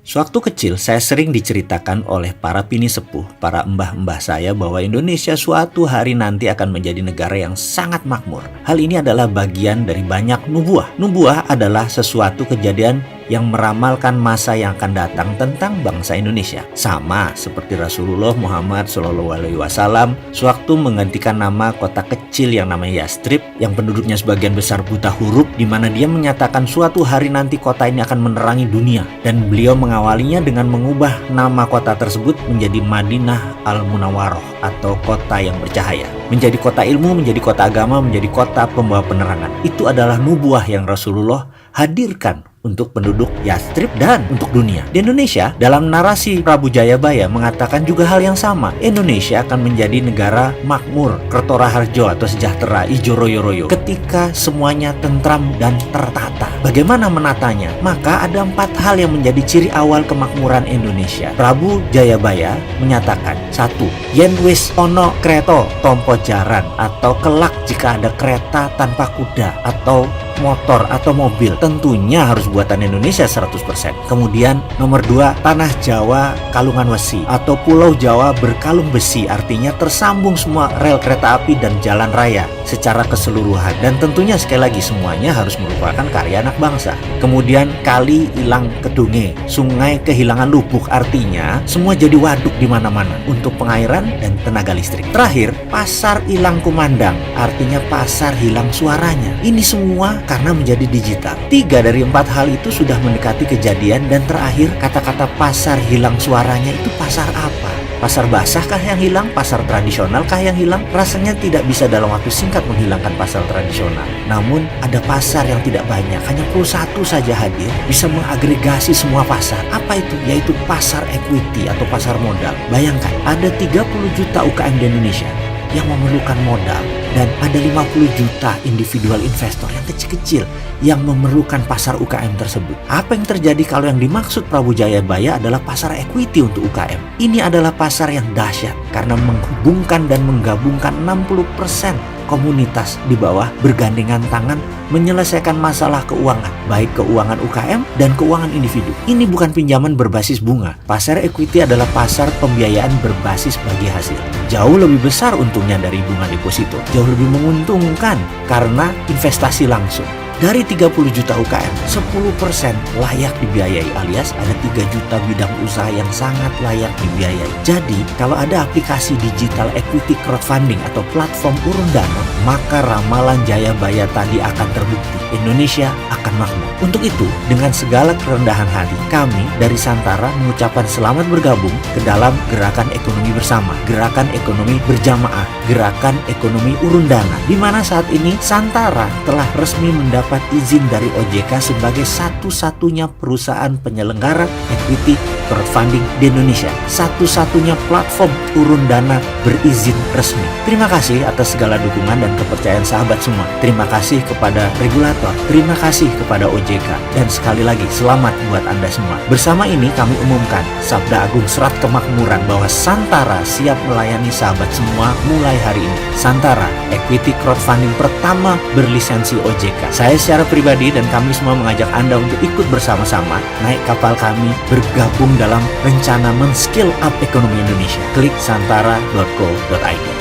Sewaktu kecil, saya sering diceritakan oleh para pini sepuh, para mbah-mbah saya bahwa Indonesia suatu hari nanti akan menjadi negara yang sangat makmur. Hal ini adalah bagian dari banyak nubuah. Nubuah adalah sesuatu kejadian yang meramalkan masa yang akan datang tentang bangsa Indonesia. Sama seperti Rasulullah Muhammad SAW sewaktu menggantikan nama kota kecil yang namanya Yastrib, yang penduduknya sebagian besar buta huruf, di mana dia menyatakan suatu hari nanti kota ini akan menerangi dunia. Dan beliau mengawalinya dengan mengubah nama kota tersebut menjadi Madinah Al-Munawwaroh atau kota yang bercahaya. Menjadi kota ilmu, menjadi kota agama, menjadi kota pembawa penerangan. Itu adalah nubuah yang Rasulullah hadirkan untuk penduduk Yastrib dan untuk dunia. Di Indonesia, dalam narasi Prabu Jayabaya mengatakan juga hal yang sama. Indonesia akan menjadi negara makmur, Kerto Raharjo atau sejahtera, ijo royo-royo, ketika semuanya tentram dan tertata. Bagaimana menatanya? Maka ada 4 hal yang menjadi ciri awal kemakmuran Indonesia. Prabu Jayabaya menyatakan, 1. Yen wis ono kreto tompo jaran, atau kelak jika ada kereta tanpa kuda atau motor atau mobil, tentunya harus buatan Indonesia 100%. Kemudian nomor 2, tanah Jawa kalungan wesi atau pulau Jawa berkalung besi, artinya tersambung semua rel kereta api dan jalan raya secara keseluruhan, dan tentunya sekali lagi semuanya harus merupakan karya anak bangsa. Kemudian kali hilang kedunge, sungai kehilangan lubuk, artinya semua jadi waduk di mana-mana untuk pengairan dan tenaga listrik. Terakhir, pasar hilang kumandang, artinya pasar hilang suaranya. Ini semua karena menjadi digital. 3 dari 4 hal itu sudah mendekati kejadian, dan terakhir kata-kata pasar hilang suaranya itu pasar apa? Pasar basah kah yang hilang? Pasar tradisional kah yang hilang? Rasanya tidak bisa dalam waktu singkat menghilangkan pasar tradisional. Namun ada pasar yang tidak banyak, hanya perlu 1 saja hadir, bisa mengagregasi semua pasar. Apa itu? Yaitu pasar equity atau pasar modal. Bayangkan, ada 30 juta UKM di Indonesia yang memerlukan modal, dan ada 50 juta individual investor yang kecil-kecil yang memerlukan pasar UKM tersebut. Apa yang terjadi kalau yang dimaksud Prabu Jayabaya adalah pasar equity untuk UKM? Ini adalah pasar yang dahsyat karena menghubungkan dan menggabungkan 60% komunitas di bawah bergandengan tangan menyelesaikan masalah keuangan, baik keuangan UKM dan keuangan individu. Ini bukan pinjaman berbasis bunga. Pasar equity adalah pasar pembiayaan berbasis bagi hasil. Jauh lebih besar untungnya dari bunga deposito. Jauh lebih menguntungkan karena investasi langsung. Dari 30 juta UKM, 10% layak dibiayai, alias ada 3 juta bidang usaha yang sangat layak dibiayai. Jadi, kalau ada aplikasi digital equity crowdfunding atau platform urun dana, maka ramalan Jayabaya tadi akan terbukti. Indonesia akan makmur. Untuk itu, dengan segala kerendahan hati, kami dari Santara mengucapkan selamat bergabung ke dalam gerakan ekonomi bersama, gerakan ekonomi berjamaah, gerakan ekonomi urun dana, di mana saat ini Santara telah resmi mendapat izin dari OJK sebagai satu-satunya perusahaan penyelenggara equity crowdfunding di Indonesia, satu-satunya platform urun dana berizin resmi. Terima kasih atas segala dukungan dan kepercayaan sahabat semua. Terima kasih kepada regulator, terima kasih kepada OJK, dan sekali lagi selamat buat Anda semua. Bersama ini kami umumkan Sabda Agung Serat Kemakmuran bahwa Santara siap melayani sahabat semua mulai hari ini. Santara, equity crowdfunding pertama berlisensi OJK. Saya secara pribadi dan kami semua mengajak Anda untuk ikut bersama-sama naik kapal kami, bergabung dalam rencana men-skill up ekonomi Indonesia. Klik santara.co.id.